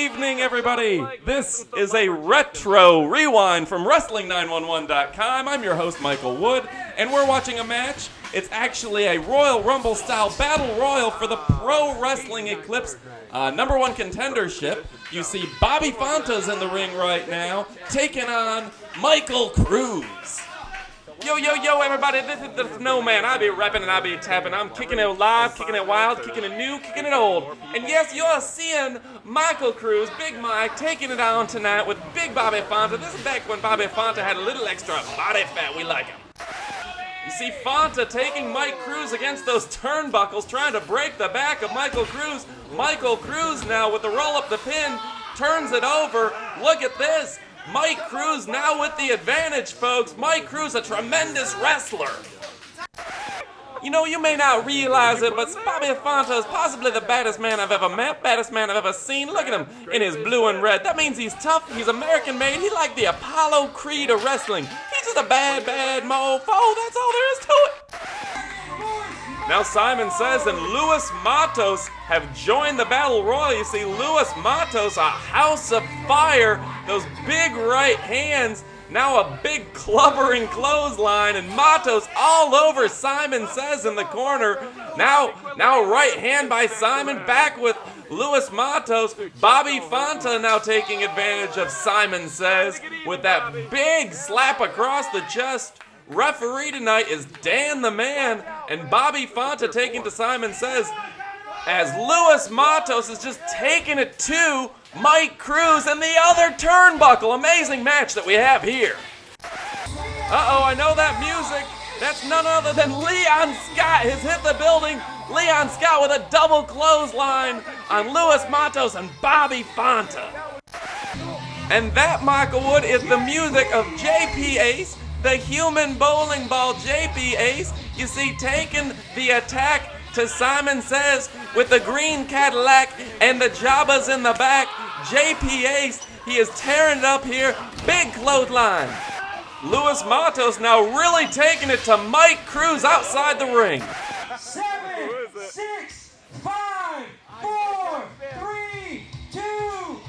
evening, everybody. This is a Retro Rewind from Wrestling911.com. I'm your host, Michael Wood, and we're watching a match. It's actually a Royal Rumble-style Battle Royal for the Pro Wrestling Eclipse number one contendership. You see Bobby Fonta's in the ring right now, taking on Michael Cruz. Yo, yo, yo, everybody, this is the Snowman. I be rapping and I be tapping. I'm kicking it live, kicking it wild, kicking it new, kicking it old. And yes, you're seeing Michael Cruz, Big Mike, taking it on tonight with Big Bobby Fonta. This is back when Bobby Fonta had a little extra body fat. We like him. You see Fonta taking Mike Cruz against those turnbuckles, trying to break the back of Michael Cruz. Michael Cruz now with the roll up the pin, turns it over. Look at this. Mike Cruz now with the advantage, folks. Mike Cruz, a tremendous wrestler. You know, you may not realize it, but Bobby Fonta is possibly the baddest man I've ever met, baddest man I've ever seen. Look at him in his blue and red. That means he's tough, he's American-made, he's like the Apollo Creed of wrestling. He's just a bad, bad mofo, that's all there is to it. Now Simon Says and Luis Matos have joined the Battle Royal. You see Luis Matos, a house of fire, those big right hands, now a big clubbering clothesline, and Matos all over Simon Says in the corner. Now right hand by Simon, back with Luis Matos. Bobby Fonta now taking advantage of Simon Says with that big slap across the chest. Referee tonight is Dan the Man, and Bobby Fonta taking to Simon Says as Luis Matos is just taking it to Mike Cruz and the other turnbuckle. Amazing match that we have here. Uh-oh, I know that music. That's none other than Leon Scott has hit the building. Leon Scott with a double clothesline on Luis Matos and Bobby Fonta. And that, Michael Wood, is the music of JP Ace, the human bowling ball JP Ace. You see, taking the attack to Simon Says with the green Cadillac and the Jabba's in the back. JP Ace, he is tearing it up here. Big clothesline. Luis Matos now really taking it to Mike Cruz outside the ring. 7, 6, 5, 4, 3, 2, 1.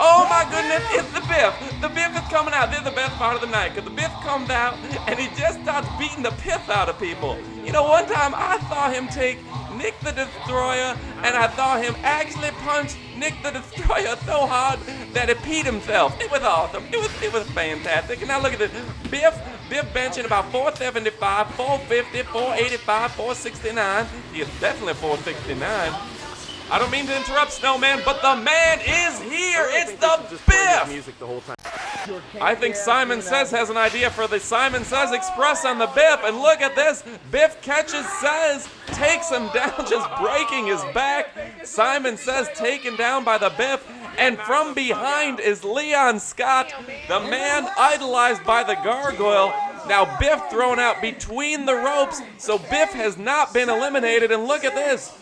Oh my goodness, it's the Biff. The Biff is coming out. This is the best part of the night, because the Biff comes out and he just starts beating the piss out of people. You know, one time I saw him take Nick the Destroyer, and I saw him actually punch Nick the Destroyer so hard that it peed himself. It was awesome. It was fantastic. And now look at this. Biff benching about 475, 450, 485, 469. He is definitely 469. I don't mean to interrupt, Snowman, but the man is here. It's the Biff. I think Simon Says has an idea for the Simon Says Express on the Biff, and look at this. Biff catches Says, takes him down, just breaking his back. Simon Says taken down by the Biff, and from behind is Leon Scott, the man idolized by the Gargoyle. Now Biff thrown out between the ropes, so Biff has not been eliminated, and look at this.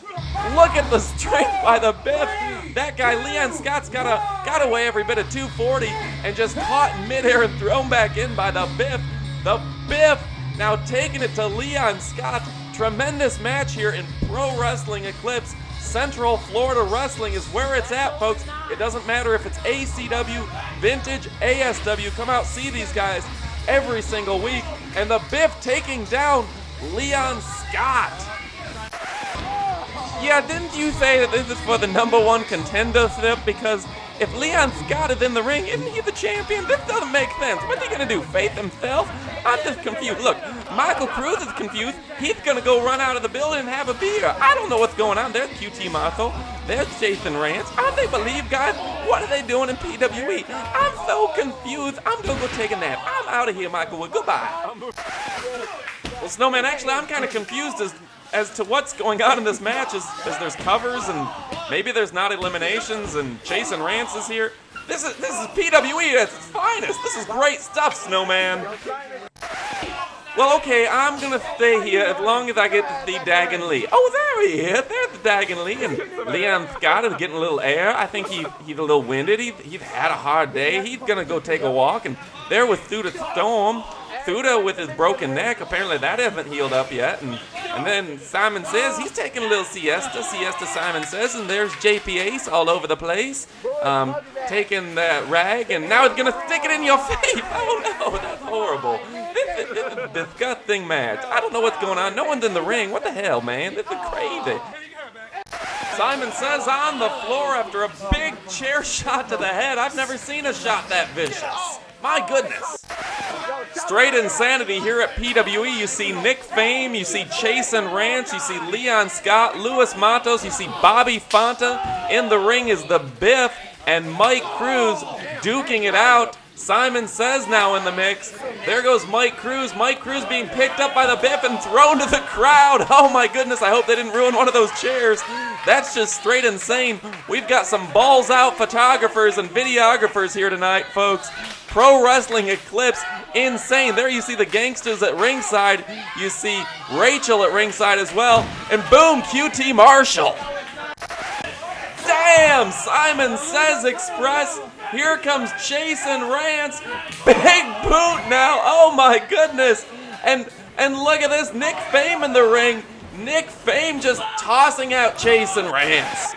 Look at the strength by the Biff. That guy, Leon Scott's got away every bit of 240 and just caught in midair and thrown back in by the Biff. The Biff now taking it to Leon Scott. Tremendous match here in Pro Wrestling Eclipse. Central Florida Wrestling is where it's at, folks. It doesn't matter if it's ACW, Vintage, ASW. Come out, see these guys every single week. And the Biff taking down Leon Scott. Yeah, didn't you say that this is for the number one contendership? Because if Leon Scott is in the ring, isn't he the champion? This doesn't make sense. What's he gonna do, face himself? I'm just confused. Look, Michael Cruz is confused. He's gonna go run out of the building and have a beer. I don't know what's going on. There's QT Marco. There's Jason Rance. Aren't they believe, guys? What are they doing in PWE? I'm so confused. I'm gonna go take a nap. I'm out of here, Michael Wood. Goodbye. Well, Snowman, actually, I'm kind of confused as to what's going on in this match, as there's covers and maybe there's not eliminations and Jason Rance is here. This is PWE at its finest. This is great stuff, Snowman. Well, okay, I'm gonna stay here as long as I get to see Dagon Lee. Oh, there he is. There's Dagon Lee, and Leon Scott is getting a little air. I think he's a little winded. He's had a hard day. He's gonna go take a walk, and there was Through the Storm. Thuda with his broken neck. Apparently that hasn't healed up yet. And then Simon Says he's taking a little siesta. Simon Says, and there's JP Ace all over the place, taking that rag, and now it's gonna stick it in your face. Oh no, that's horrible. This is a disgusting match. I don't know what's going on. No one's in the ring. What the hell, man? This is crazy. Simon Says on the floor after a big chair shot to the head. I've never seen a shot that vicious. My goodness. Straight insanity here at PWE. You see Nick Fame, you see Chase and Rance, you see Leon Scott, Luis Matos, you see Bobby Fonta. In the ring is the Biff and Mike Cruz duking it out. Simon Says now in the mix. There goes Mike Cruz. Mike Cruz being picked up by the Biff and thrown to the crowd. Oh my goodness, I hope they didn't ruin one of those chairs. That's just straight insane. We've got some balls out photographers and videographers here tonight, folks. Pro Wrestling Eclipse, insane. There you see the gangsters at ringside. You see Rachel at ringside as well. And boom, QT Marshall. Damn, Simon Says Express. Here comes Chase and Rance. Big boot now. Oh my goodness. And look at this, Nick Fame in the ring. Nick Fame just tossing out Chase and Rance.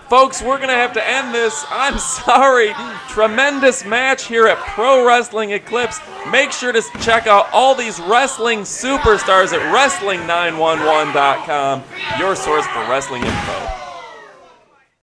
Folks, we're going to have to end this. I'm sorry. Tremendous match here at Pro Wrestling Eclipse. Make sure to check out all these wrestling superstars at Wrestling911.com, your source for wrestling info.